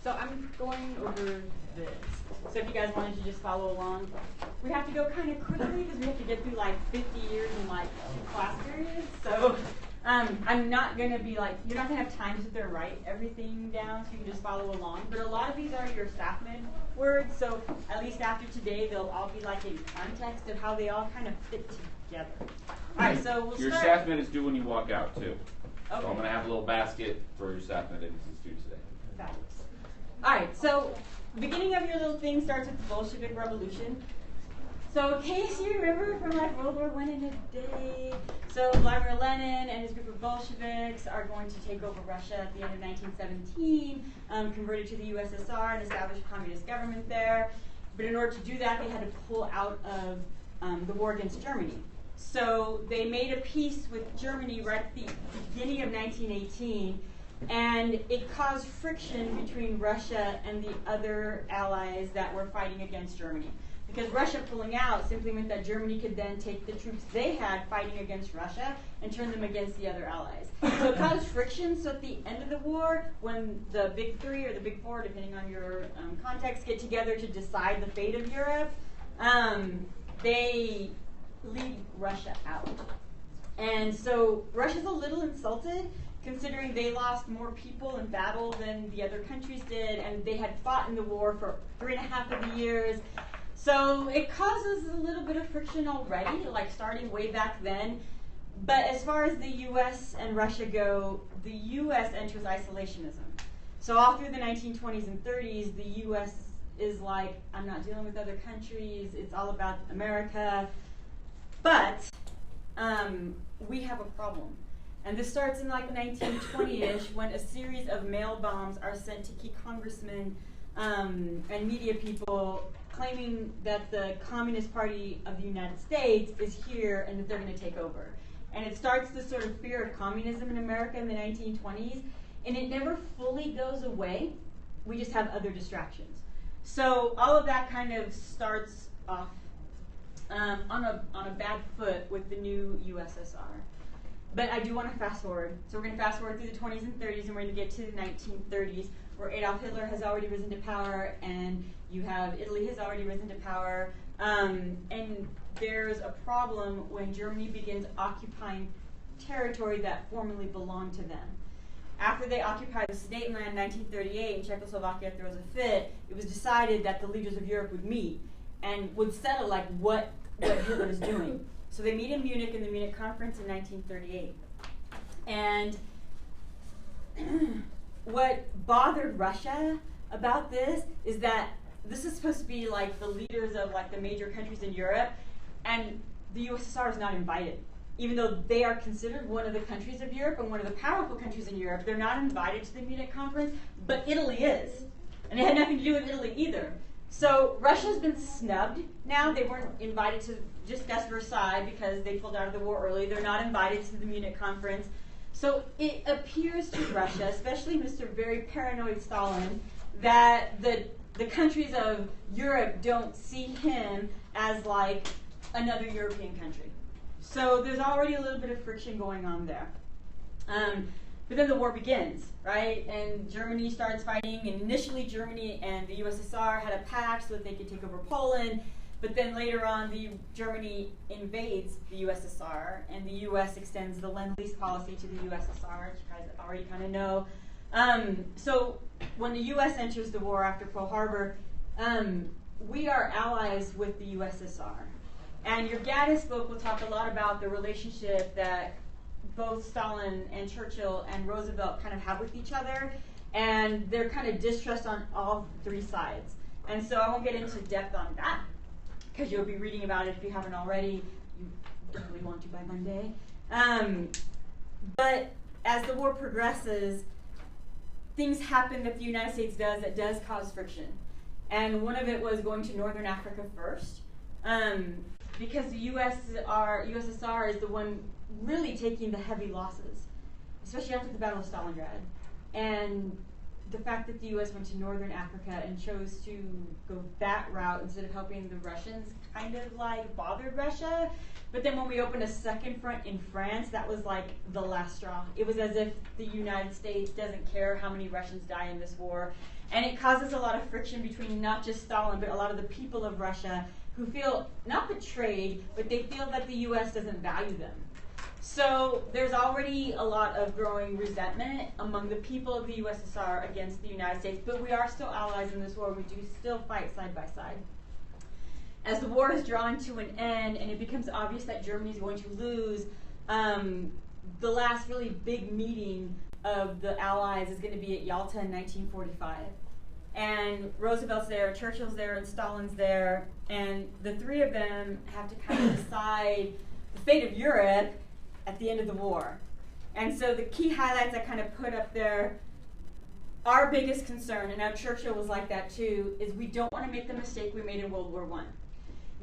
So I'm going over this. So if you guys wanted to just follow along, we have to go kind of quickly because we have to get through like 50 years in like 2 class periods. So I'm not going to be like, you're not going to have time to sit there and write everything down, so you can just follow along. But a lot of these are your staff med words, so at least after today, they'll all be like in context of how they all kind of fit together. All right, so we'll your start. staff med is due when you walk out, too. Okay. So I'm going to have a little basket for your staff med agencies due today. Fabulous. All right, so the beginning of your little thing starts with the Bolshevik Revolution. So in case you remember from like World War I in a day, so Vladimir Lenin and his group of Bolsheviks are going to take over Russia at the end of 1917, converted to the USSR and established a communist government there. But in order to do that, they had to pull out of the war against Germany. So they made a peace with Germany right at the beginning of 1918, and it caused friction between Russia and the other allies that were fighting against Germany. Because Russia pulling out simply meant that Germany could then take the troops they had fighting against Russia and turn them against the other allies. So it caused friction. So at the end of the war, when the big three or the big four, depending on your context, get together to decide the fate of Europe, they leave Russia out. And so Russia's a little insulted, considering they lost more people in battle than the other countries did, and they had fought in the war for 3.5 of the years. So it causes a little bit of friction already, like starting way back then. But as far as the U.S. and Russia go, the U.S. enters isolationism. So all through the 1920s and 30s, the U.S. is like, I'm not dealing with other countries, it's all about America. But we have a problem. And this starts in like 1920-ish when a series of mail bombs are sent to key congressmen and media people claiming that the Communist Party of the United States is here and that they're going to take over. And it starts this sort of fear of communism in America in the 1920s, and it never fully goes away. We just have other distractions. So all of that kind of starts off on a bad foot with the new USSR. But I do want to fast forward. So we're going to fast forward through the 20s and 30s, and we're going to get to the 1930s, where Adolf Hitler has already risen to power, and you have Italy has already risen to power. And there's a problem when Germany begins occupying territory that formerly belonged to them. After they occupied the Sudetenland in 1938 and Czechoslovakia throws a fit, it was decided that the leaders of Europe would meet and would settle like what Hitler is doing. So they meet in Munich in the Munich Conference in 1938. And what bothered Russia about this is that this is supposed to be like the leaders of like the major countries in Europe, and the USSR is not invited. Even though they are considered one of the countries of Europe and one of the powerful countries in Europe, they're not invited to the Munich Conference, but Italy is. And it had nothing to do with Italy either. So Russia's been snubbed now. They weren't invited to discuss Versailles because they pulled out of the war early. They're not invited to the Munich Conference. So it appears to Russia, especially Mr. very paranoid Stalin, that the countries of Europe don't see him as like another European country. So there's already a little bit of friction going on there. But then the war begins, right? And Germany starts fighting. And initially, Germany and the USSR had a pact so that they could take over Poland. But then later on, Germany invades the USSR, and the U.S. extends the Lend-Lease policy to the USSR, which you guys already kind of know. So when the U.S. enters the war after Pearl Harbor, we are allies with the USSR. And your Gaddis book will talk a lot about the relationship that both Stalin and Churchill and Roosevelt kind of have with each other, and they're kind of distrust on all 3 sides. And so I won't get into depth on that, because you'll be reading about it if you haven't already. You definitely want to by Monday. But as the war progresses, things happen that the United States does that does cause friction. And one of it was going to Northern Africa first, because the USSR is the one really taking the heavy losses, especially after the Battle of Stalingrad. And the fact that the U.S. went to northern Africa and chose to go that route instead of helping the Russians kind of like bothered Russia. But then when we opened a second front in France, that was like the last straw. It was as if the United States doesn't care how many Russians die in this war. And it causes a lot of friction between not just Stalin, but a lot of the people of Russia who feel not betrayed, but they feel that the U.S. doesn't value them. So there's already a lot of growing resentment among the people of the USSR against the United States, but we are still allies in this war. We do still fight side by side. As the war is drawing to an end and it becomes obvious that Germany is going to lose, the last really big meeting of the Allies is going to be at Yalta in 1945. And Roosevelt's there, Churchill's there, and Stalin's there, and the three of them have to kind of decide the fate of Europe at the end of the war. And so the key highlights I kind of put up there, our biggest concern, and now Churchill was like that too, is we don't want to make the mistake we made in World War I.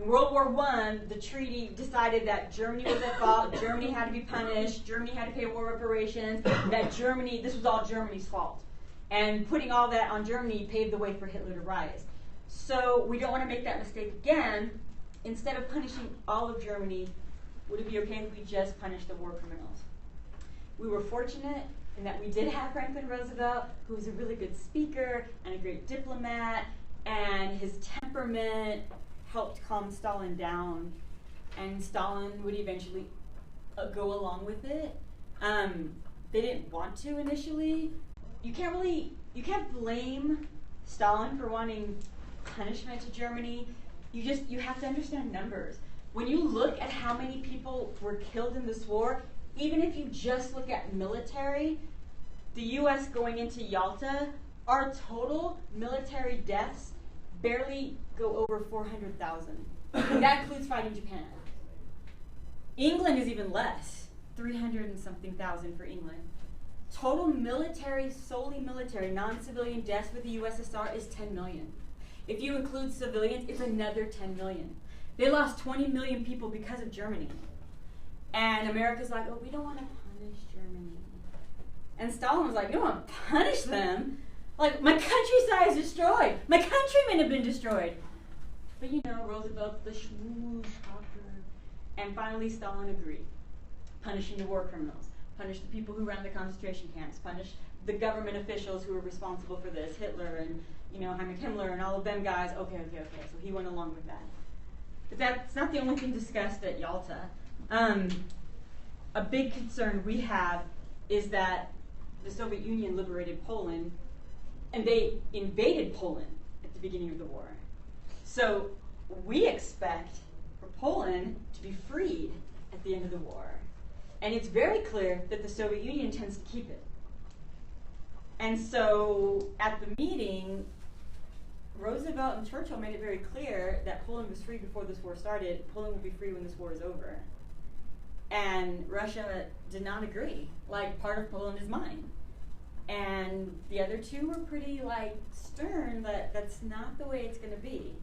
In World War I, the treaty decided that Germany was at fault, Germany had to be punished, Germany had to pay war reparations, that Germany, this was all Germany's fault. And putting all that on Germany paved the way for Hitler to rise. So we don't want to make that mistake again. Instead of punishing all of Germany, would it be okay if we just punished the war criminals? We were fortunate in that we did have Franklin Roosevelt, who was a really good speaker and a great diplomat, and his temperament helped calm Stalin down, and Stalin would eventually go along with it. They didn't want to initially. You can't blame Stalin for wanting punishment to Germany. You have to understand numbers. When you look at how many people were killed in this war, even if you just look at military, the U.S. going into Yalta, our total military deaths barely go over 400,000. That includes fighting Japan. England is even less, 300 and something thousand for England. Total military, solely military, non-civilian deaths with the USSR is 10 million. If you include civilians, it's another 10 million. They lost 20 million people because of Germany. And America's like, oh, we don't want to punish Germany. And Stalin was like, you don't want to punish them? Like, my countryside is destroyed. My countrymen have been destroyed. But you know, Roosevelt, the schmooze talker. And finally, Stalin agreed. Punishing the war criminals. Punish the people who ran the concentration camps. Punish the government officials who were responsible for this. Hitler and, Heinrich Himmler and all of them guys. Okay. So he went along with that. But that's not the only thing discussed at Yalta. A big concern we have is that the Soviet Union liberated Poland, and they invaded Poland at the beginning of the war. So we expect for Poland to be freed at the end of the war. And it's very clear that the Soviet Union intends to keep it. And so at the meeting, Roosevelt and Churchill made it very clear that Poland was free before this war started. Poland will be free when this war is over. And Russia did not agree. Like, part of Poland is mine. And the other two were pretty, stern that that's not the way it's going to be.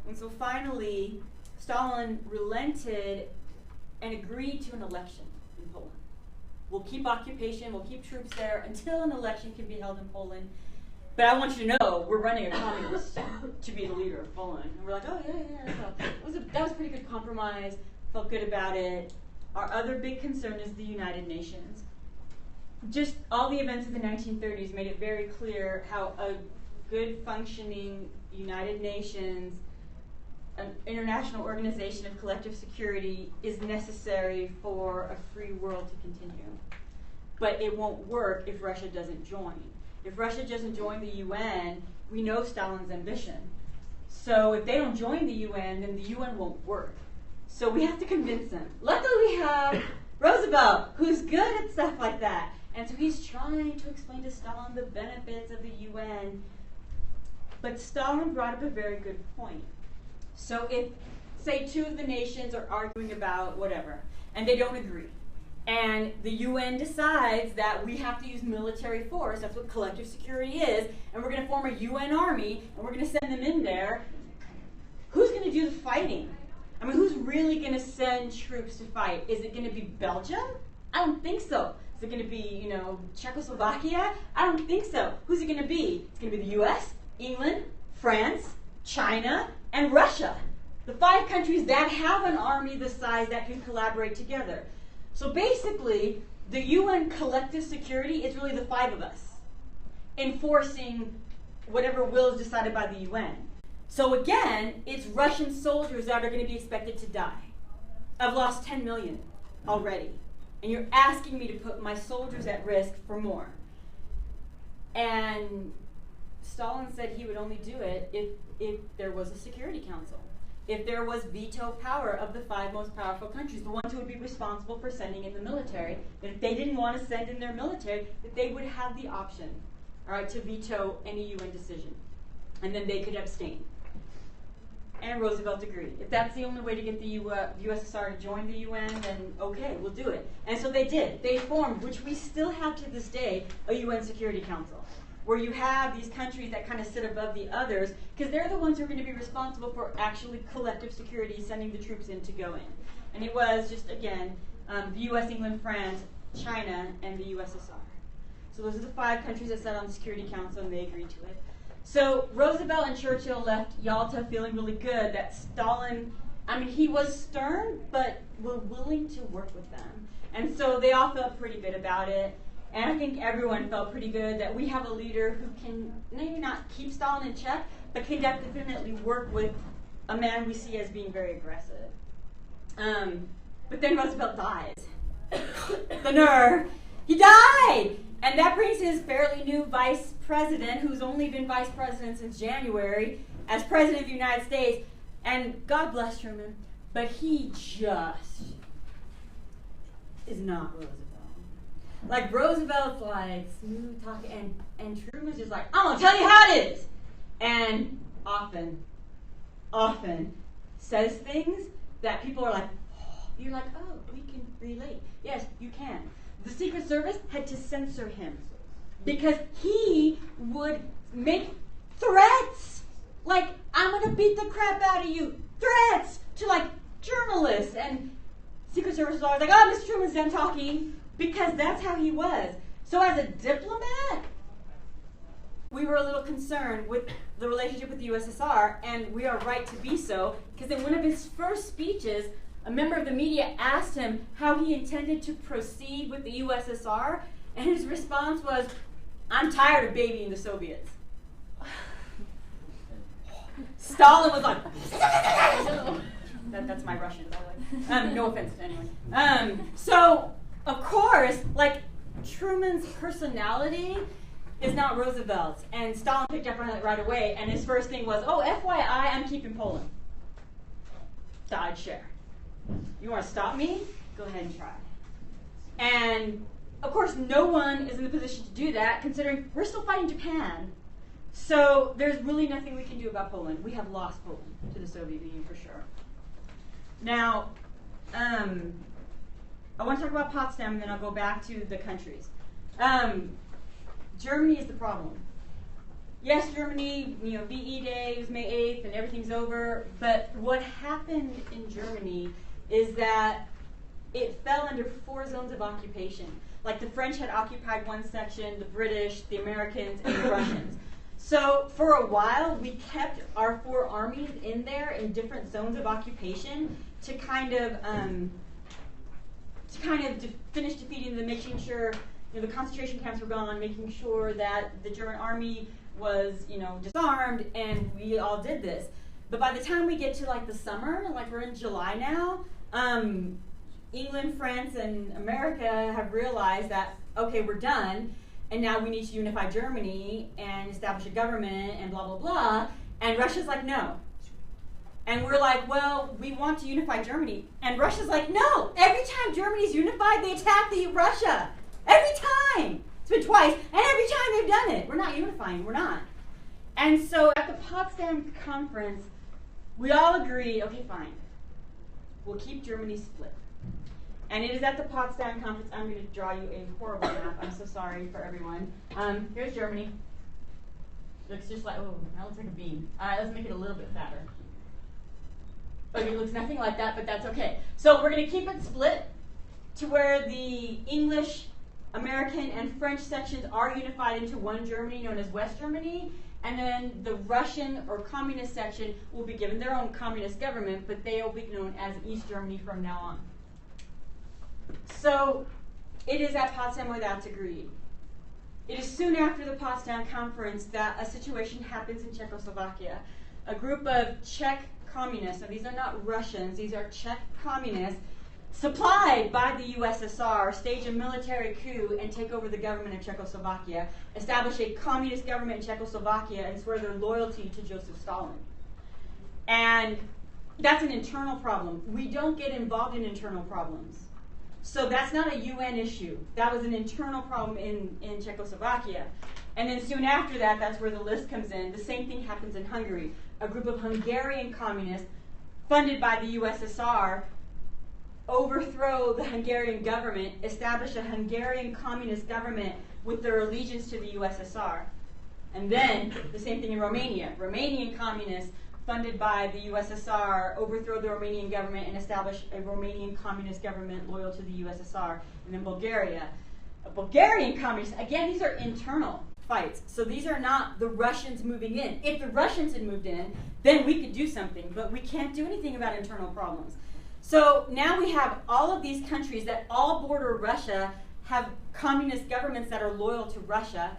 And so finally, Stalin relented and agreed to an election in Poland. We'll keep occupation, we'll keep troops there until an election can be held in Poland. But I want you to know, we're running a communist to be the leader of Poland. And we're like, oh, yeah. That was a pretty good compromise. Felt good about it. Our other big concern is the United Nations. Just all the events of the 1930s made it very clear how a good functioning United Nations, an international organization of collective security, is necessary for a free world to continue. But it won't work if Russia doesn't join. If Russia doesn't join the UN, we know Stalin's ambition. So if they don't join the UN, then the UN won't work. So we have to convince them. Luckily we have Roosevelt, who's good at stuff like that. And so he's trying to explain to Stalin the benefits of the UN. But Stalin brought up a very good point. So if, say, two of the nations are arguing about whatever, and they don't agree, and the UN decides that we have to use military force, that's what collective security is, and we're going to form a UN army, and we're going to send them in there, who's going to do the fighting? Who's really going to send troops to fight? Is it going to be Belgium? I don't think so. Is it going to be, Czechoslovakia? I don't think so. Who's it going to be? It's going to be the U.S., England, France, China, and Russia. The 5 countries that have an army the size that can collaborate together. So basically, the UN collective security is really the 5 of us enforcing whatever will is decided by the UN. So again, it's Russian soldiers that are going to be expected to die. I've lost 10 million already. And you're asking me to put my soldiers at risk for more. And Stalin said he would only do it if there was a Security Council. If there was veto power of the 5 most powerful countries, the ones who would be responsible for sending in the military, that if they didn't want to send in their military, that they would have the option, all right, to veto any UN decision. And then they could abstain. And Roosevelt agreed. If that's the only way to get the USSR to join the UN, then okay, we'll do it. And so they did. They formed, which we still have to this day, a UN Security Council, where you have these countries that kind of sit above the others, because they're the ones who are going to be responsible for actually collective security, sending the troops in to go in. And it was just, again, the US, England, France, China, and the USSR. So those are the 5 countries that sat on the Security Council, and they agreed to it. So Roosevelt and Churchill left Yalta feeling really good that Stalin, he was stern, but were willing to work with them. And so they all felt pretty good about it. And I think everyone felt pretty good that we have a leader who can maybe not keep Stalin in check, but can definitely work with a man we see as being very aggressive. But then Roosevelt dies. The nerve. He died! And that brings his fairly new vice president, who's only been vice president since January, as president of the United States. And God bless Truman, but he just is not Roosevelt. Like, Roosevelt's like smooth talking, and Truman's just like, I'm gonna tell you how it is. And often says things that people are like, oh, you're like, oh, we can relate. Yes, you can. The Secret Service had to censor him because he would make threats. Like, I'm going to beat the crap out of you. Threats to, like, journalists. And Secret Service was always like, oh, Mr. Truman's done talking, because that's how he was. So as a diplomat, we were a little concerned with the relationship with the USSR, and we are right to be so, because in one of his first speeches, a member of the media asked him how he intended to proceed with the USSR, and his response was, I'm tired of babying the Soviets. Stalin was like, that's my Russian, by the way. No offense to anyone. So, of course, like, Truman's personality is not Roosevelt's, and Stalin picked up on it right away, and his first thing was, oh, FYI, I'm keeping Poland. I'd share. You want to stop me? Go ahead and try. And, of course, no one is in the position to do that, considering we're still fighting Japan. So there's really nothing we can do about Poland. We have lost Poland to the Soviet Union for sure. Now, I want to talk about Potsdam, and then I'll go back to the countries. Germany is the problem. Yes, Germany, VE Day was May 8th, and everything's over. But what happened in Germany is that it fell under 4 zones of occupation. Like, the French had occupied one section, the British, the Americans, and the Russians. So for a while, we kept our 4 armies in there in different zones of occupation to kind of finish defeating them, making sure the concentration camps were gone, making sure that the German army was disarmed, and we all did this. But by the time we get to like the summer, like we're in July now, England, France, and America have realized that, okay, we're done, and now we need to unify Germany and establish a government and blah, blah, blah. And Russia's like, no. And we're like, well, we want to unify Germany. And Russia's like, no. Every time Germany's unified, they attack Russia. Every time. It's been twice. And every time they've done it. We're not unifying. We're not. And so at the Potsdam Conference, we all agreed, okay, fine. We'll keep Germany split. And it is at the Potsdam Conference. I'm going to draw you a horrible map. I'm so sorry for everyone. Here's Germany. Looks just like, oh, that looks like a bean. All right, let's make it a little bit fatter. Okay, it looks nothing like that, but that's okay. So we're going to keep it split to where the English American and French sections are unified into one Germany known as West Germany, and then the Russian or communist section will be given their own communist government, but they will be known as East Germany from now on. So it is at Potsdam where that's agreed. It is soon after the Potsdam Conference that a situation happens in Czechoslovakia. A group of Czech communists, now these are not Russians, these are Czech communists, supplied by the USSR, stage a military coup and take over the government of Czechoslovakia, establish a communist government in Czechoslovakia, and swear their loyalty to Joseph Stalin. And that's an internal problem. We don't get involved in internal problems. So that's not a UN issue. That was an internal problem in Czechoslovakia. And then soon after that, that's where the list comes in. The same thing happens in Hungary. A group of Hungarian communists funded by the USSR overthrow the Hungarian government, establish a Hungarian communist government with their allegiance to the USSR. And then the same thing in Romania. Romanian communists funded by the USSR overthrow the Romanian government and establish a Romanian communist government loyal to the USSR. And then Bulgaria. A Bulgarian communist, again, these are internal fights. So these are not the Russians moving in. If the Russians had moved in, then we could do something, but we can't do anything about internal problems. So now we have all of these countries that all border Russia, have communist governments that are loyal to Russia,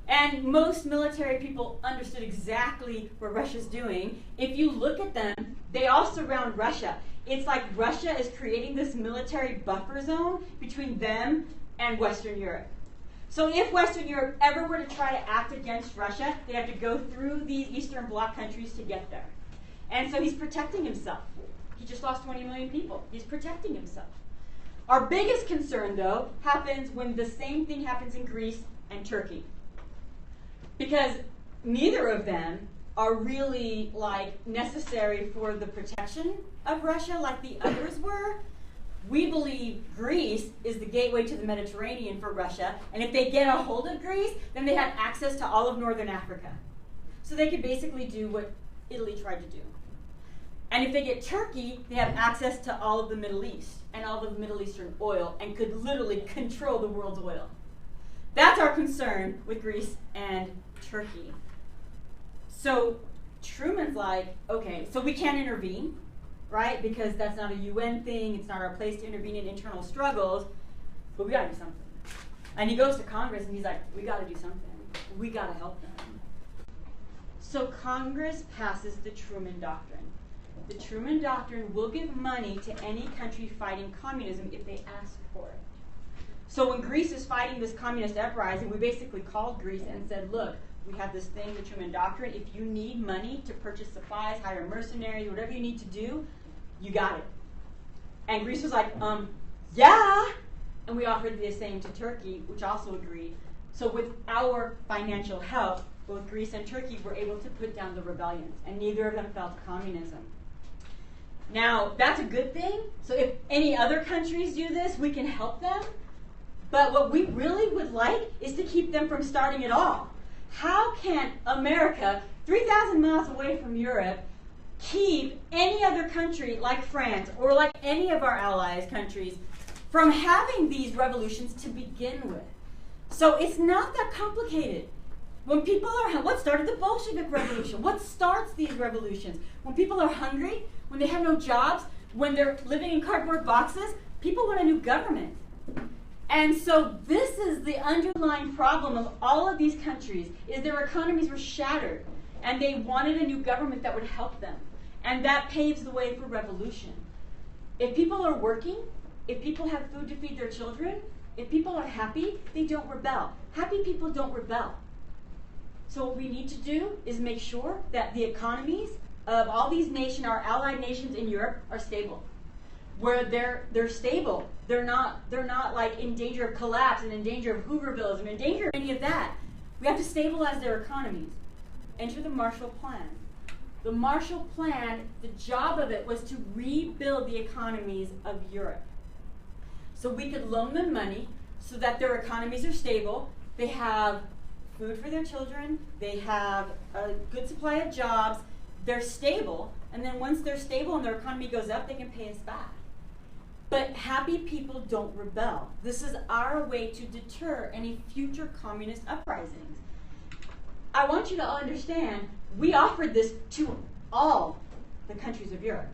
and most military people understood exactly what Russia's doing. If you look at them, they all surround Russia. It's like Russia is creating this military buffer zone between them and Western Europe. So if Western Europe ever were to try to act against Russia, they have to go through these Eastern Bloc countries to get there. And so he's protecting himself. He just lost 20 million people. He's protecting himself. Our biggest concern, though, happens when the same thing happens in Greece and Turkey. Because neither of them are really necessary for the protection of Russia like the others were. We believe Greece is the gateway to the Mediterranean for Russia, and if they get a hold of Greece, then they have access to all of northern Africa. So they could basically do what Italy tried to do. And if they get Turkey, they have access to all of the Middle East and all of the Middle Eastern oil and could literally control the world's oil. That's our concern with Greece and Turkey. So Truman's like, okay, so we can't intervene, right? Because that's not a UN thing. It's not our place to intervene in internal struggles, but we got to do something. And he goes to Congress and he's like, we got to do something. We got to help them. So Congress passes the Truman Doctrine. The Truman Doctrine will give money to any country fighting communism if they ask for it. So when Greece is fighting this communist uprising, we basically called Greece and said, look, we have this thing, the Truman Doctrine. If you need money to purchase supplies, hire mercenaries, whatever you need to do, you got it. And Greece was like, yeah. And we offered the same to Turkey, which also agreed. So with our financial help, both Greece and Turkey were able to put down the rebellions, and neither of them fell to communism. Now, that's a good thing. So if any other countries do this, we can help them. But what we really would like is to keep them from starting at all. How can America, 3,000 miles away from Europe, keep any other country like France or like any of our allies countries from having these revolutions to begin with? So it's not that complicated. When people are, what started the Bolshevik Revolution? What starts these revolutions? When people are hungry, when they have no jobs, when they're living in cardboard boxes, people want a new government. And so this is the underlying problem of all of these countries, is their economies were shattered, and they wanted a new government that would help them. And that paves the way for revolution. If people are working, if people have food to feed their children, if people are happy, they don't rebel. Happy people don't rebel. So what we need to do is make sure that the economies of all these nations, our allied nations in Europe, are stable. Where they're stable. They're not like in danger of collapse and in danger of Hoovervilles and in danger of any of that. We have to stabilize their economies. Enter the Marshall Plan. The Marshall Plan, the job of it was to rebuild the economies of Europe. So we could loan them money so that their economies are stable. They have food for their children. They have a good supply of jobs. They're stable. And then once they're stable and their economy goes up, they can pay us back. But happy people don't rebel. This is our way to deter any future communist uprisings. I want you to all understand, we offered this to all the countries of Europe.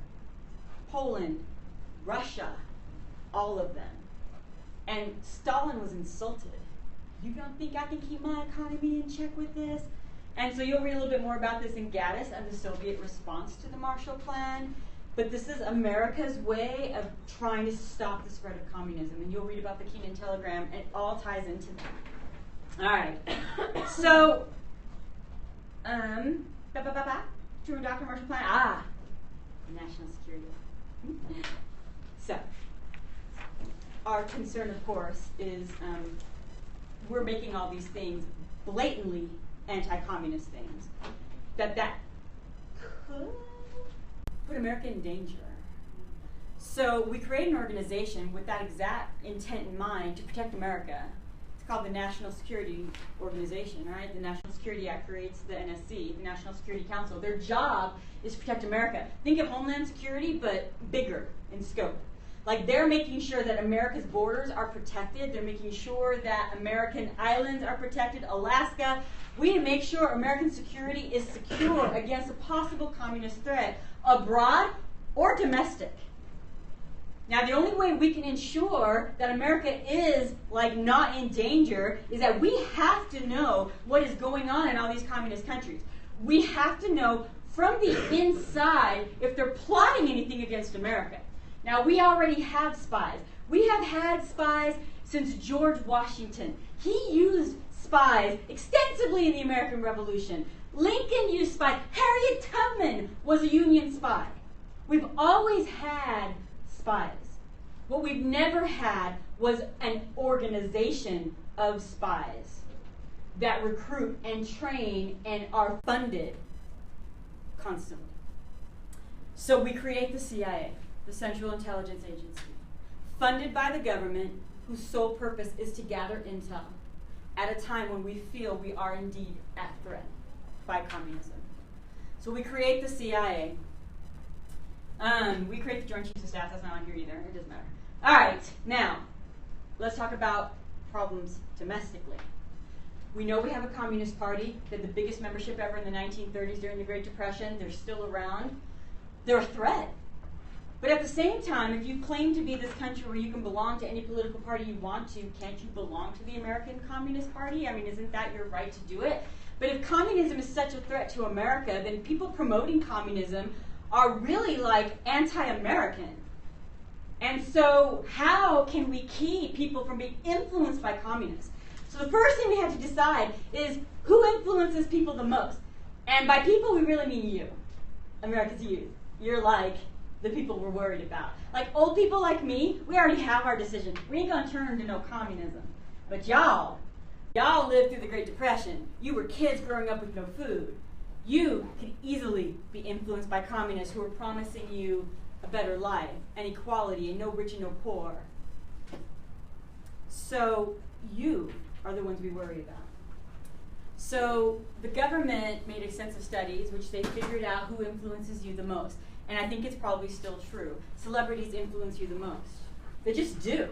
Poland, Russia, all of them. And Stalin was insulted. You don't think I can keep my economy in check with this? And so you'll read a little bit more about this in Gaddis and the Soviet response to the Marshall Plan. But this is America's way of trying to stop the spread of communism. And you'll read about the Keenan Telegram, and it all ties into that. All right. So, Truman Doctrine, Marshall Plan. National security. So, our concern, of course, is we're making all these things blatantly anti-communist things. That could put America in danger. So we create an organization with that exact intent in mind to protect America. It's called the National Security Organization, right? The National Security Act creates the NSC, the National Security Council. Their job is to protect America. Think of Homeland Security, but bigger in scope. Like, they're making sure that America's borders are protected. They're making sure that American islands are protected, Alaska. We need to make sure American security is secure against a possible communist threat, abroad or domestic. Now, the only way we can ensure that America is, like, not in danger is that we have to know what is going on in all these communist countries. We have to know from the inside if they're plotting anything against America. Now, we already have spies. We have had spies since George Washington. He used spies extensively in the American Revolution. Lincoln used spies. Harriet Tubman was a Union spy. We've always had spies. What we've never had was an organization of spies that recruit and train and are funded constantly. So we create the CIA, the Central Intelligence Agency, funded by the government, whose sole purpose is to gather intel at a time when we feel we are indeed at threat by communism. So we create the CIA. We create the Joint Chiefs of Staff. That's not on here either. It doesn't matter. All right, now, let's talk about problems domestically. We know we have a Communist Party. They had the biggest membership ever in the 1930s during the Great Depression. They're still around. They're a threat. But at the same time, if you claim to be this country where you can belong to any political party you want to, can't you belong to the American Communist Party? I mean, isn't that your right to do it? But if communism is such a threat to America, then people promoting communism are really like anti-American. And so how can we keep people from being influenced by communists? So the first thing we have to decide is who influences people the most. And by people, we really mean you, America's youth. You're like the people we're worried about. Like old people like me, we already have our decision. We ain't gonna turn to no communism. But y'all lived through the Great Depression. You were kids growing up with no food. You could easily be influenced by communists who are promising you a better life and equality and no rich and no poor. So you are the ones we worry about. So the government made extensive studies which they figured out who influences you the most. And I think it's probably still true. Celebrities influence you the most. They just do.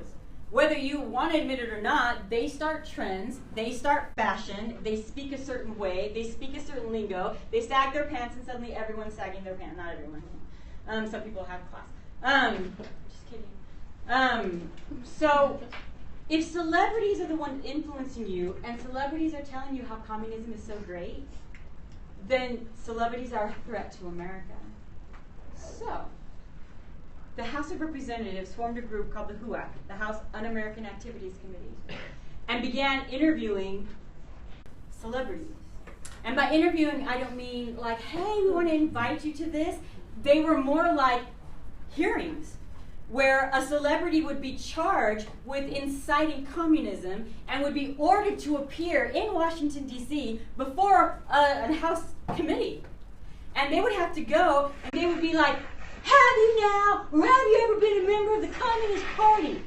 Whether you want to admit it or not, they start trends, they start fashion, they speak a certain way, they speak a certain lingo, they sag their pants and suddenly everyone's sagging their pants. Not everyone. Some people have class. Just kidding. So if celebrities are the ones influencing you and celebrities are telling you how communism is so great, then celebrities are a threat to America. So the House of Representatives formed a group called the HUAC, the House Un-American Activities Committee, and began interviewing celebrities. And by interviewing, I don't mean like, hey, we want to invite you to this. They were more like hearings, where a celebrity would be charged with inciting communism and would be ordered to appear in Washington, D.C. before a House committee. And they would have to go, and they would be like, have you now, or have you ever been a member of the Communist Party?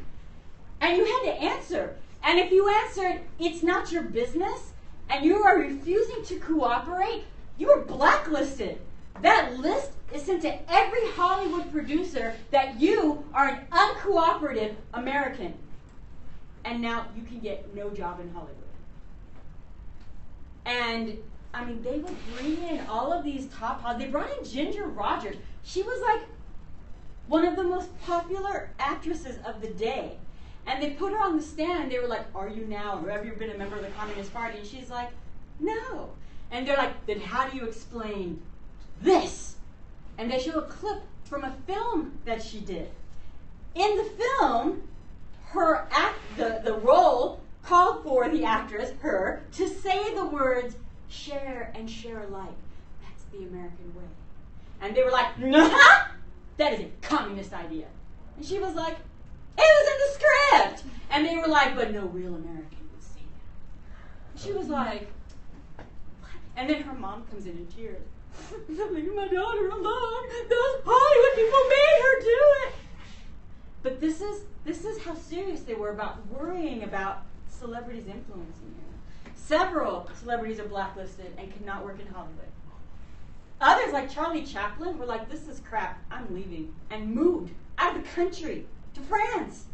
And you had to answer. And if you answered, it's not your business, and you are refusing to cooperate, you were blacklisted. That list is sent to every Hollywood producer that you are an uncooperative American. And now you can get no job in Hollywood. And, I mean, they would bring in all of these top Hollywood. They brought in Ginger Rogers. She was like one of the most popular actresses of the day. And they put her on the stand and they were like, are you now, or have you been a member of the Communist Party? And she's like, no. And they're like, then how do you explain this? And they show a clip from a film that she did. In the film, the role called for the actress, her, to say the words, share and share alike. That's the American way. And they were like, nah, that is a communist idea. And she was like, it was in the script. And they were like, but no real American would say that. And she was like, what? And then her mom comes in tears. Leave my daughter alone. Those Hollywood people made her do it. But this is how serious they were about worrying about celebrities influencing you. Several celebrities are blacklisted and could not work in Hollywood. Others, like Charlie Chaplin, were like, this is crap, I'm leaving, and moved out of the country to France.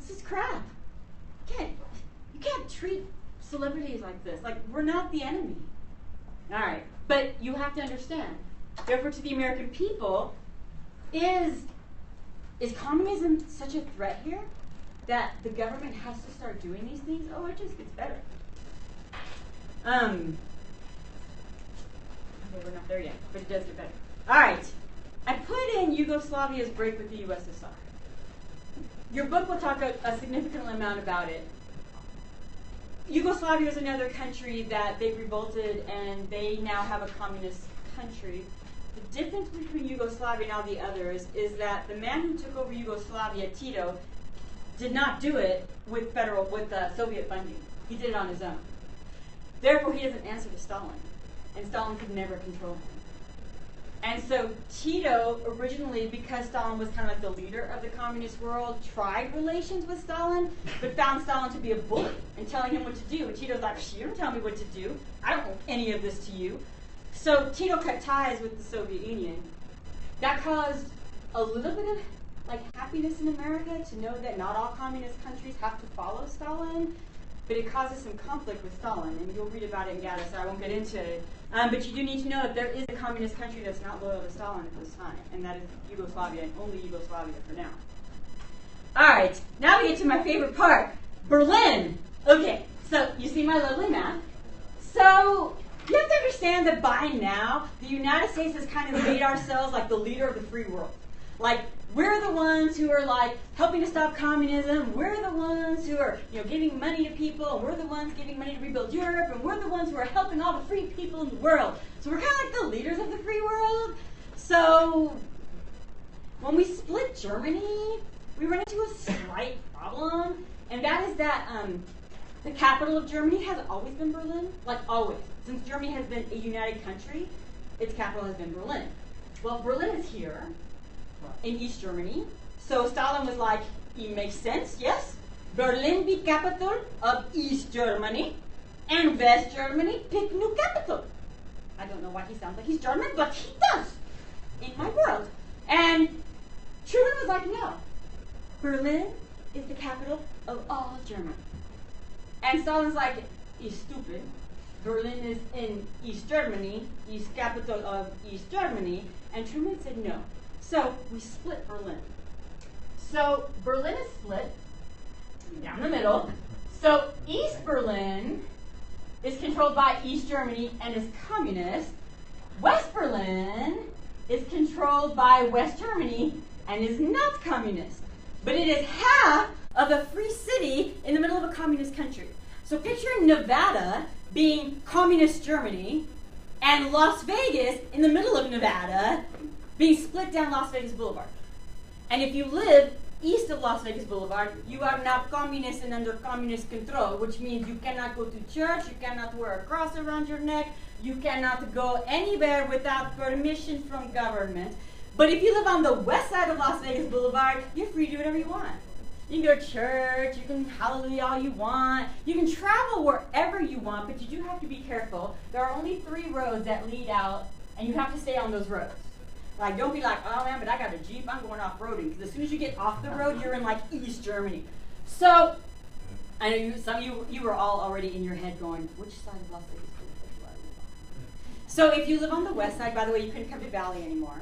This is crap. You can't treat celebrities like this. Like, we're not the enemy. All right, but you have to understand, therefore to the American people, is communism such a threat here that the government has to start doing these things? Oh, it just gets better. Okay, we're not there yet, but it does get better. All right, I put in Yugoslavia's break with the USSR. Your book will talk a significant amount about it. Yugoslavia is another country that they revolted, and they now have a communist country. The difference between Yugoslavia and all the others is that the man who took over Yugoslavia, Tito, did not do it with Soviet funding. He did it on his own. Therefore, he doesn't answer to Stalin, and Stalin could never control him. And so Tito, originally, because Stalin was kind of like the leader of the communist world, tried relations with Stalin, but found Stalin to be a bully and telling him what to do. And Tito's like, you don't tell me what to do. I don't owe any of this to you. So Tito cut ties with the Soviet Union. That caused a little bit of happiness in America to know that not all communist countries have to follow Stalin, but it causes some conflict with Stalin, and you'll read about it in Gaddis, so I won't get into it. But you do need to know that there is a communist country that's not loyal to Stalin at this time, and that is Yugoslavia, and only Yugoslavia for now. All right, now we get to my favorite part, Berlin. Okay, so you see my lovely map. So you have to understand that by now, the United States has kind of made ourselves like the leader of the free world. Like, we're the ones who are like helping to stop communism. We're the ones who are, giving money to people. And we're the ones giving money to rebuild Europe. And we're the ones who are helping all the free people in the world. So we're kind of like the leaders of the free world. So when we split Germany, we run into a slight problem. And that is that the capital of Germany has always been Berlin. Like always. Since Germany has been a united country, its capital has been Berlin. Well, Berlin is here in East Germany. So Stalin was like, it makes sense, yes? Berlin be capital of East Germany, and West Germany pick new capital. I don't know why he sounds like he's German, but he does in my world. And Truman was like, no. Berlin is the capital of all Germany. And Stalin's like, he's stupid. Berlin is in East Germany, is capital of East Germany. And Truman said no. So we split Berlin. So Berlin is split down the middle. So East Berlin is controlled by East Germany and is communist. West Berlin is controlled by West Germany and is not communist. But it is half of a free city in the middle of a communist country. So picture Nevada being communist Germany and Las Vegas in the middle of Nevada being split down Las Vegas Boulevard. And if you live east of Las Vegas Boulevard, you are now communist and under communist control, which means you cannot go to church, you cannot wear a cross around your neck, you cannot go anywhere without permission from government. But if you live on the west side of Las Vegas Boulevard, you're free to do whatever you want. You can go to church, you can hallelujah all you want, you can travel wherever you want, but you do have to be careful. There are only 3 roads that lead out and you have to stay on those roads. Like, don't be like, oh man, but I got a Jeep, I'm going off-roading. Because as soon as you get off the road, you're in like East Germany. So, I know some of you were all already in your head going, which side of Las Vegas do I live on? So if you live on the west side, by the way, you couldn't come to Valley anymore.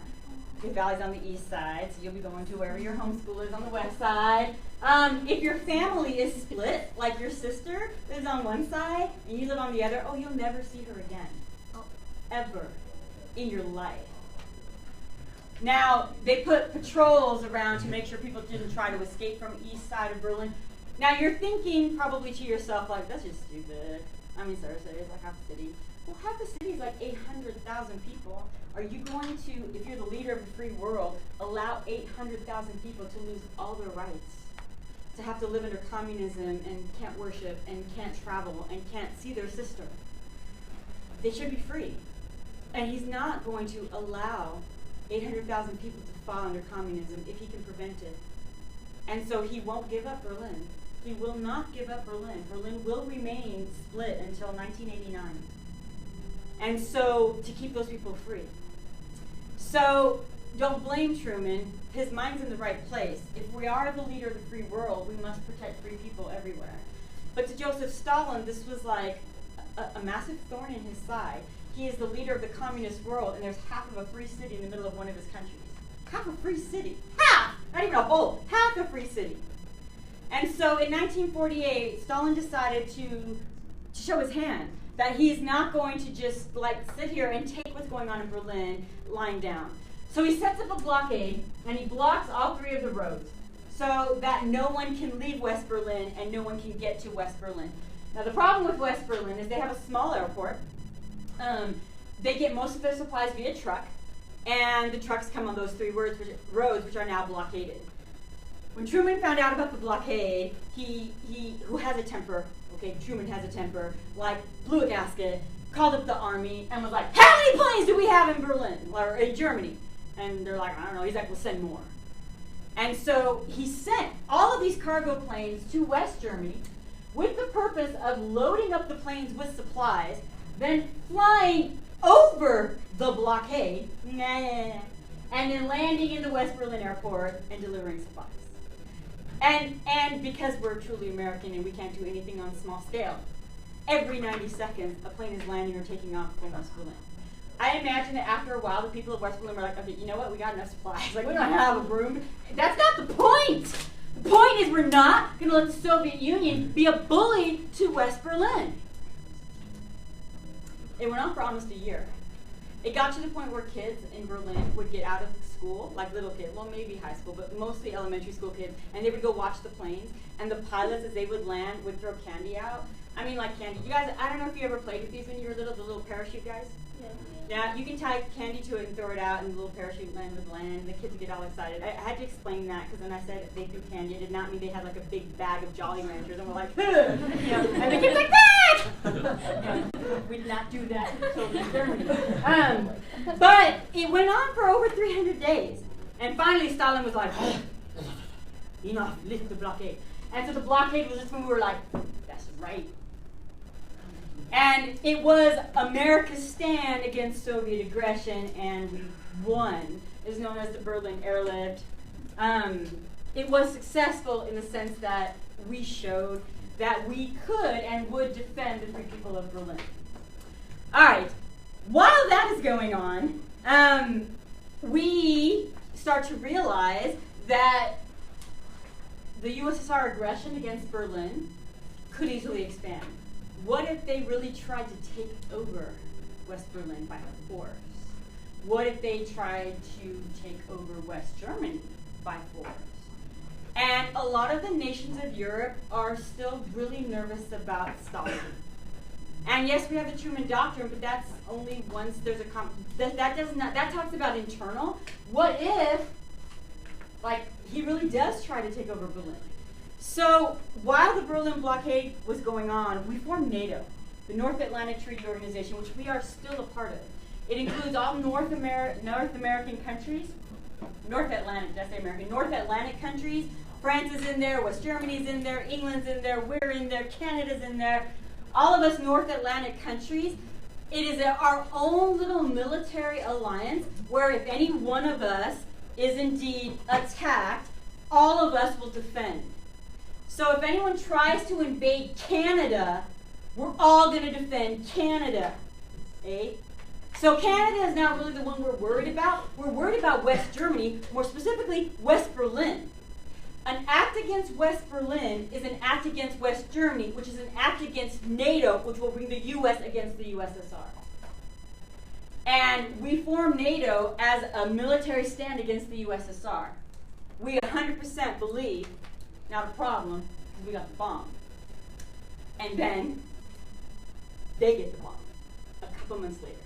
Because Valley's on the east side, so you'll be going to wherever your homeschool is on the west side. If your family is split, like your sister lives on one side and you live on the other, oh, you'll never see her again. Ever in your life. Now, they put patrols around to make sure people didn't try to escape from east side of Berlin. Now, you're thinking probably to yourself, like, that's just stupid. I mean, Sarasota is like half the city. Well, half the city is like 800,000 people. Are you going to, if you're the leader of the free world, allow 800,000 people to lose all their rights? To have to live under communism and can't worship and can't travel and can't see their sister? They should be free. And he's not going to allow 800,000 people to fall under communism if he can prevent it. And so he won't give up Berlin. He will not give up Berlin. Berlin will remain split until 1989. And so, to keep those people free. So, don't blame Truman. His mind's in the right place. If we are the leader of the free world, we must protect free people everywhere. But to Joseph Stalin, this was like a massive thorn in his side. He is the leader of the communist world, and there's half of a free city in the middle of one of his countries. Half a free city. Half! Not even a whole. Half a free city. And so in 1948, Stalin decided to show his hand, that he's not going to just like sit here and take what's going on in Berlin lying down. So he sets up a blockade, and he blocks all three of the roads so that no one can leave West Berlin and no one can get to West Berlin. Now the problem with West Berlin is they have a small airport. They get most of their supplies via truck, and the trucks come on those three roads which are now blockaded. When Truman found out about the blockade, he who has a temper, okay, Truman has a temper, like blew a gasket, called up the army, and was like, how many planes do we have in Berlin, or in Germany? And they're like, I don't know. He's like, we'll send more. And so he sent all of these cargo planes to West Germany with the purpose of loading up the planes with supplies, then flying over the blockade, and then landing in the West Berlin airport and delivering supplies. And because we're truly American and we can't do anything on a small scale, every 90 seconds a plane is landing or taking off from West Berlin. I imagine that after a while the people of West Berlin were like, okay, you know what, we got enough supplies. Like, we don't have a room. That's not the point. The point is we're not going to let the Soviet Union be a bully to West Berlin. It went on for almost a year. It got to the point where kids in Berlin would get out of school, like little kids, well maybe high school, but mostly elementary school kids, and they would go watch the planes, and the pilots, as they would land, would throw candy out. I mean, like candy. You guys, I don't know if you ever played with these when you were little, the little parachute guys? Yeah, you can tie candy to it and throw it out, and the little parachute would land. The kids would get all excited. I had to explain that, because when I said they threw candy, it did not mean they had like a big bag of Jolly Ranchers, and we're like, you know, and the kids like, that! We did not do that in Germany. But it went on for over 300 days. And finally Stalin was like, enough, lift the blockade. And so the blockade was just when we were like, that's right. And it was America's stand against Soviet aggression, and we won. It was known as the Berlin Airlift. It was successful in the sense that we showed that we could and would defend the free people of Berlin. All right, while that is going on, we start to realize that the USSR aggression against Berlin could easily expand. What if they really tried to take over West Berlin by force? What if they tried to take over West Germany by force? And a lot of the nations of Europe are still really nervous about Stalin. And yes, we have the Truman Doctrine, but that's only once there's a that talks about internal. What if, like, he really does try to take over Berlin? So while the Berlin blockade was going on, we formed NATO, the North Atlantic Treaty Organization, which we are still a part of. It includes all North American countries. North Atlantic, did I say American? North Atlantic countries. France is in there, West Germany's in there, England's in there, we're in there, Canada's in there. All of us North Atlantic countries It is our own little military alliance where if any one of us is indeed attacked, all of us will defend. So if anyone tries to invade Canada, we're all going to defend Canada. Eh? So Canada is not really the one we're worried about. We're worried about West Germany, more specifically West Berlin. An act against West Berlin is an act against West Germany, which is an act against NATO, which will bring the U.S. against the USSR. And we formed NATO as a military stand against the USSR. We 100% believe, not a problem, because we got the bomb. And then they get the bomb a couple months later.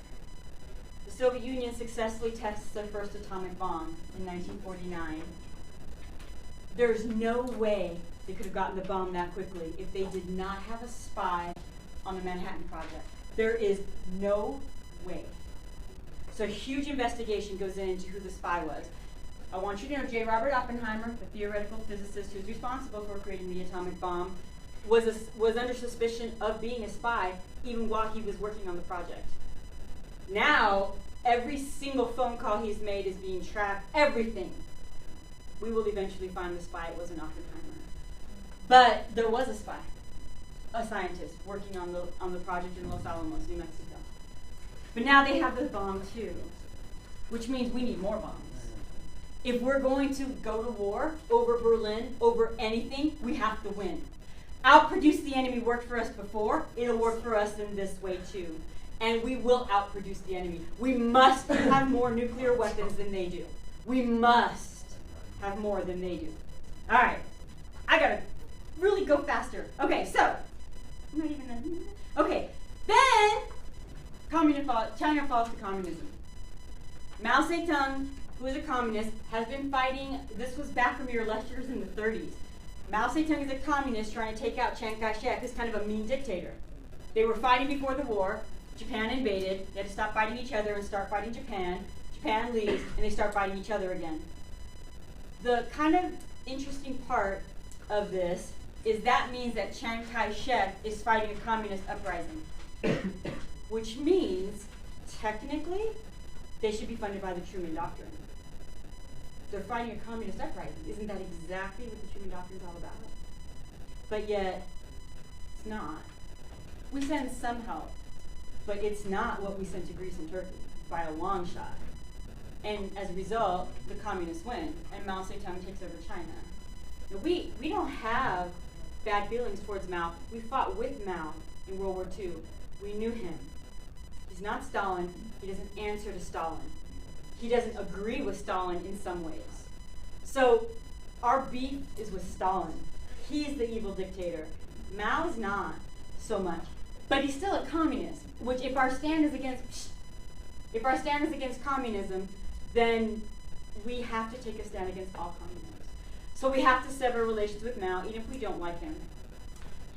The Soviet Union successfully tests their first atomic bomb in 1949. There's no way they could have gotten the bomb that quickly if they did not have a spy on the Manhattan Project. There is no way. So a huge investigation goes into who the spy was. I want you to know J. Robert Oppenheimer, the theoretical physicist who's responsible for creating the atomic bomb, was under suspicion of being a spy even while he was working on the project. Now, every single phone call he's made is being tracked, everything. We will eventually find the spy. It wasn't Oppenheimer. But there was a spy, a scientist working on the project in Los Alamos, New Mexico. But now they have the bomb too, which means we need more bombs. If we're going to go to war over Berlin, over anything, we have to win. Outproduce the enemy worked for us before. It'll work for us in this way too. And we will outproduce the enemy. We must have more nuclear weapons than they do. We must have more than they do. All right. I got to really go faster. Okay, so. Not even done. Okay. Then, China falls to communism. Mao Zedong, who is a communist, has been fighting. This was back from your lectures in the 30s. Mao Zedong is a communist trying to take out Chiang Kai-shek, who's kind of a mean dictator. They were fighting before the war. Japan invaded. They had to stop fighting each other and start fighting Japan. Japan leaves, and they start fighting each other again. The kind of interesting part of this is that means that Chiang Kai-shek is fighting a communist uprising, which means, technically, they should be funded by the Truman Doctrine. They're fighting a communist uprising. Isn't that exactly what the Truman Doctrine is all about? But yet, it's not. We send some help, but it's not what we sent to Greece and Turkey, by a long shot. And as a result, the communists win, and Mao Zedong takes over China. Now, we don't have bad feelings towards Mao. We fought with Mao in World War II. We knew him. He's not Stalin. He doesn't answer to Stalin. He doesn't agree with Stalin in some ways. So our beef is with Stalin. He's the evil dictator. Mao is not so much. But he's still a communist, which if our stand is against communism, then we have to take a stand against all communists. So we have to sever relations with Mao, even if we don't like him.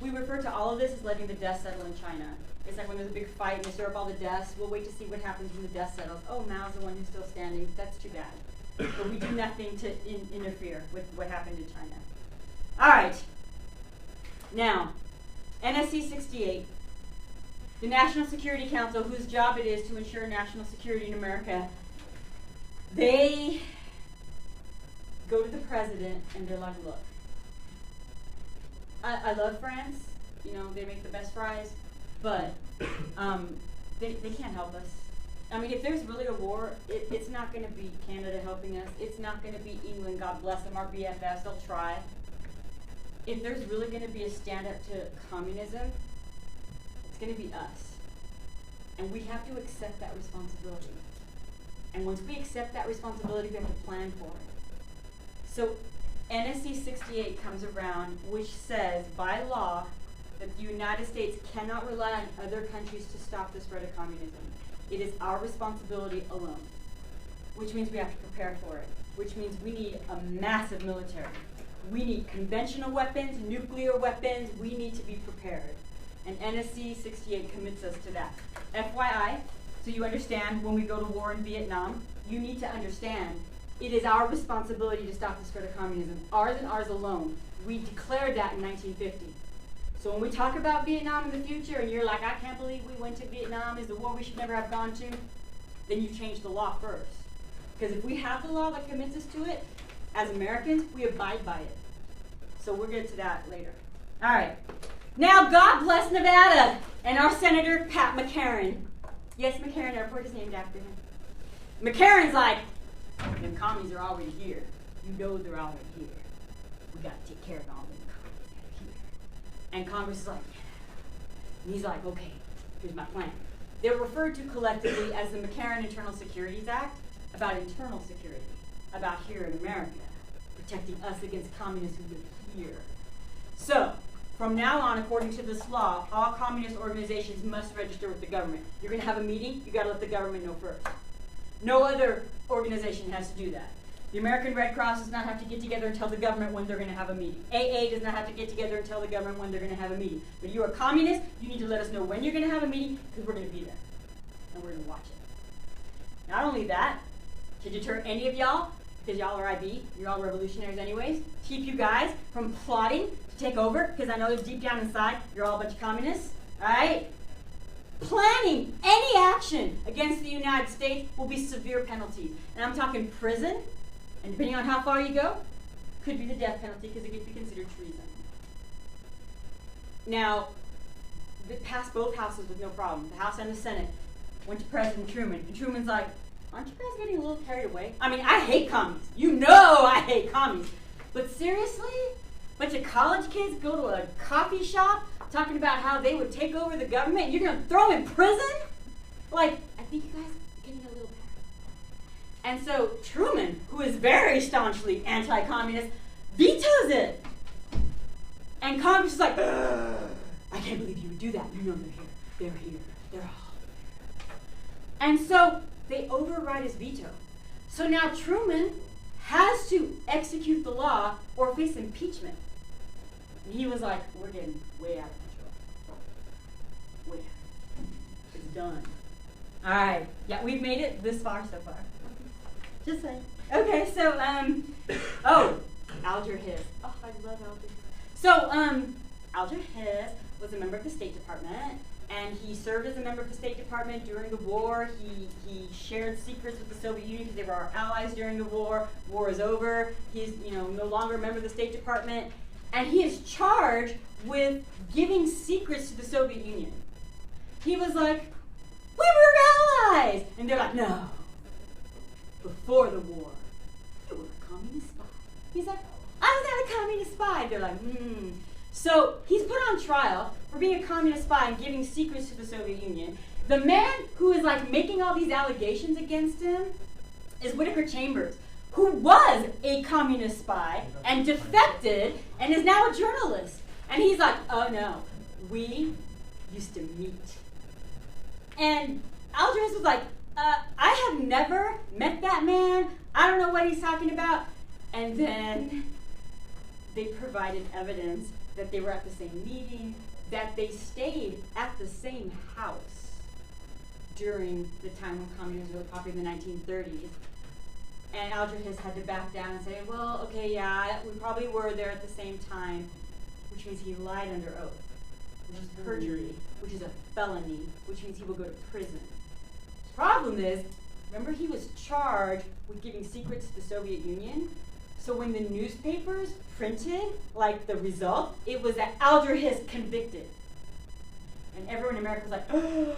We refer to all of this as letting the dust settle in China. It's like when there's a big fight and they stir up all the dust. We'll wait to see what happens when the dust settles. Oh, Mao's the one who's still standing. That's too bad. But we do nothing to interfere with what happened in China. All right. Now, NSC 68, the National Security Council, whose job it is to ensure national security in America, they go to the president and they're like, look, I love France. You know, they make the best fries. But they can't help us. I mean, if there's really a war, it's not going to be Canada helping us. It's not going to be England, God bless them, our BFFs, they'll try. If there's really going to be a stand-up to communism, it's going to be us. And we have to accept that responsibility. And once we accept that responsibility, we have to plan for it. So NSC 68 comes around, which says, by law, that the United States cannot rely on other countries to stop the spread of communism. It is our responsibility alone, which means we have to prepare for it, which means we need a massive military. We need conventional weapons, nuclear weapons. We need to be prepared. And NSC 68 commits us to that. FYI, so you understand when we go to war in Vietnam, you need to understand it is our responsibility to stop the spread of communism. Ours and ours alone. We declared that in 1950. So when we talk about Vietnam in the future, and you're like, I can't believe we went to Vietnam, is the war we should never have gone to, then you change the law first. Because if we have the law that commits us to it, as Americans, we abide by it. So we'll get to that later. All right. Now, God bless Nevada and our Senator, Pat McCarran. Yes, McCarran Airport is named after him. McCarran's like, them commies are already here. You know they're already here. We got to take care of all them commies that are here. And Congress is like, yeah. And he's like, okay, here's my plan. They're referred to collectively as the McCarran Internal Securities Act, about internal security, about here in America, protecting us against communists who live here. So, from now on, according to this law, all communist organizations must register with the government. You're going to have a meeting, you got to let the government know first. No other organization has to do that. The American Red Cross does not have to get together and tell the government when they're going to have a meeting. AA does not have to get together and tell the government when they're going to have a meeting. But you're a communist, you need to let us know when you're going to have a meeting, because we're going to be there. And we're going to watch it. Not only that, to deter any of y'all, because y'all are IB, you're all revolutionaries anyways, keep you guys from plotting to take over, because I know that deep down inside, you're all a bunch of communists, all right? Planning any action against the United States will be severe penalties. And I'm talking prison, and depending on how far you go, could be the death penalty, because it could be considered treason. Now, it passed both houses with no problem. The House and the Senate went to President Truman, and Truman's like, aren't you guys getting a little carried away? I mean, I hate commies. You know I hate commies. But seriously? A bunch of college kids go to a coffee shop talking about how they would take over the government and you're going to throw them in prison? Like, I think you guys are getting a little bad. And so Truman, who is very staunchly anti-communist, vetoes it. And Congress is like, ugh, I can't believe you would do that. You know they're here. They're here. They're all here. And so they override his veto. So now Truman has to execute the law or face impeachment. And he was like, we're getting way out of control. Way out. It's done. All right. Yeah, we've made it this far so far. Just saying. Okay, so, Alger Hiss. Oh, I love Alger Hiss. So, Alger Hiss was a member of the State Department. And he served as a member of the State Department during the war. He shared secrets with the Soviet Union because they were our allies during the war. War is over. He's no longer a member of the State Department. And he is charged with giving secrets to the Soviet Union. He was like, we were allies! And they're like, no. Before the war, you were a communist spy. He's like, I was not a communist spy. They're like, So he's put on trial for being a communist spy and giving secrets to the Soviet Union. The man who is like making all these allegations against him is Whittaker Chambers, who was a communist spy and defected and is now a journalist. And he's like, oh no, we used to meet. And Alger Hiss was like, I have never met that man. I don't know what he's talking about. And then they provided evidence that they were at the same meeting, that they stayed at the same house during the time when communism was really popular in the 1930s. And Alger Hiss had to back down and say, well, okay, yeah, we probably were there at the same time, which means he lied under oath, which is perjury, which is a felony, which means he will go to prison. Problem is, remember he was charged with giving secrets to the Soviet Union? So when the newspapers printed, like, the result, it was that Alger Hiss convicted. And everyone in America was like, oh,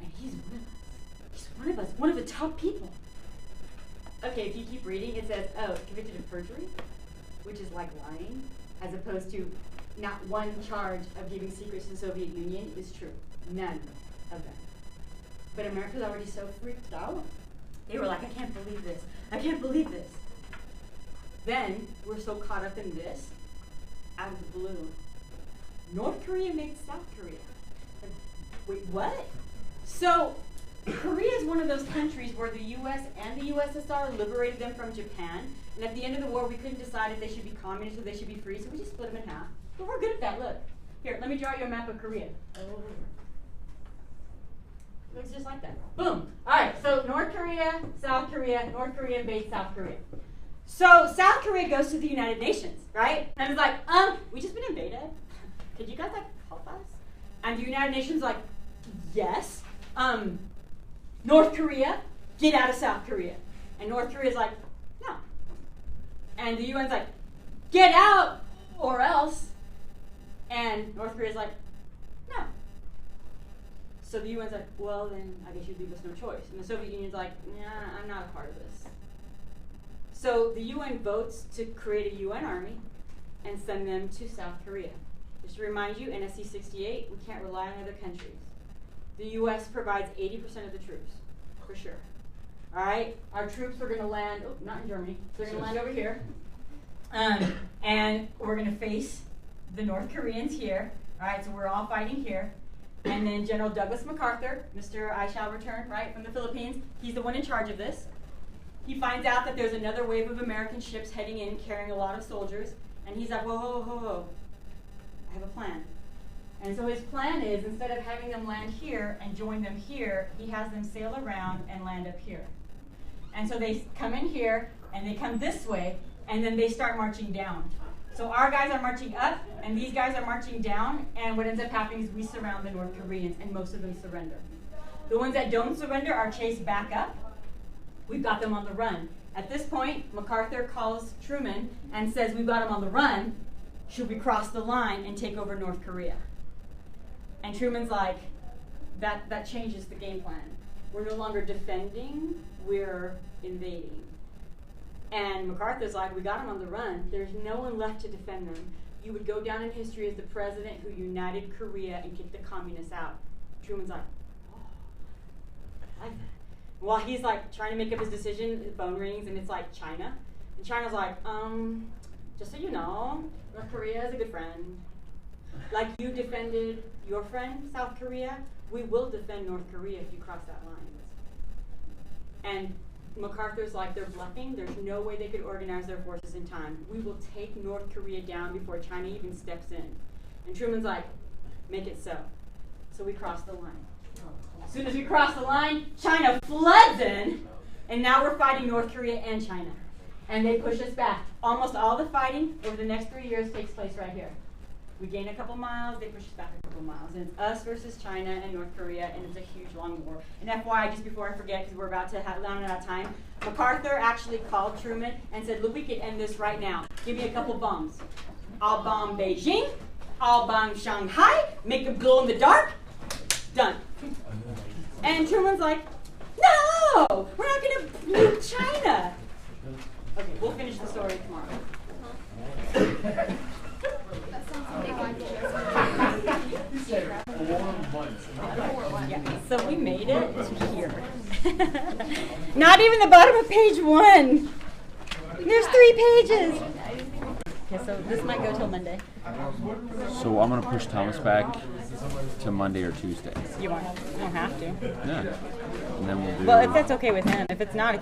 and he's one of us. He's one of us, one of the top people. Okay, if you keep reading, it says, oh, convicted of perjury, which is like lying, as opposed to not one charge of giving secrets to the Soviet Union is true. None of them. But America's already so freaked out. They were like, I can't believe this. I can't believe this. Then, we're so caught up in this, out of the blue, North Korea made South Korea. Like, wait, what? So, Korea is one of those countries where the U.S. and the USSR liberated them from Japan, and at the end of the war, we couldn't decide if they should be communist or they should be free, so we just split them in half. But we're good at that, look. Here, let me draw you a map of Korea. Oh. Looks just like that. Boom. All right, so North Korea, North Korea invades South Korea. So South Korea goes to the United Nations, right? And it's like, we just been invaded. could you guys like help us? And the United Nations like, yes. North Korea, get out of South Korea. And North Korea's like, no. And the UN's like, get out or else. And North Korea's like, no. So the UN's like, well, then I guess you leave us no choice. And the Soviet Union's like, nah, I'm not a part of this. So the UN votes to create a UN army and send them to South Korea. Just to remind you, NSC 68, we can't rely on other countries. The US provides 80% of the troops, for sure. All right, our troops are going to land, not in Germany, they're going to land over here. And we're going to face the North Koreans here. All right, so we're all fighting here. And then General Douglas MacArthur, Mr. I shall return, right, from the Philippines, he's the one in charge of this. He finds out that there's another wave of American ships heading in carrying a lot of soldiers. And he's like, whoa, whoa, whoa, whoa, I have a plan. And so his plan is, instead of having them land here and join them here, he has them sail around and land up here. And so they come in here, and they come this way, and then they start marching down. So our guys are marching up, and these guys are marching down, and what ends up happening is we surround the North Koreans, and most of them surrender. The ones that don't surrender are chased back up. We've got them on the run. At this point, MacArthur calls Truman and says, we've got them on the run. Should we cross the line and take over North Korea? And Truman's like, that changes the game plan. We're no longer defending, we're invading. And MacArthur's like, we got them on the run. There's no one left to defend them. You would go down in history as the president who united Korea and kicked the communists out. Truman's like, oh, I like that. While he's like trying to make up his decision, his phone rings and it's like China. And China's like, just so you know, North Korea is a good friend. Like you defended your friend, South Korea, we will defend North Korea if you cross that line. And MacArthur's like, they're bluffing. There's no way they could organize their forces in time. We will take North Korea down before China even steps in. And Truman's like, make it so. So we cross the line. As soon as we cross the line, China floods in, and now we're fighting North Korea and China. And they push us back. Almost all the fighting over the next 3 years takes place right here. We gain a couple miles, they push us back a couple miles. And it's us versus China and North Korea, and it's a huge, long war. And FYI, just before I forget, because we're about to run out of time, MacArthur actually called Truman and said, look, we could end this right now. Give me a couple bombs. I'll bomb Beijing. I'll bomb Shanghai. Make it glow in the dark. Done. And Truman's like, no, we're not going to nuke China. Okay, we'll finish the story tomorrow. Yeah, so we made it to here. Not even the bottom of page 1. There's 3 pages. Okay, so this might go till Monday. So I'm gonna push Thomas back to Monday or Tuesday. You don't have to. Yeah. And then we'll do. Well, if that's okay with him. If it's not,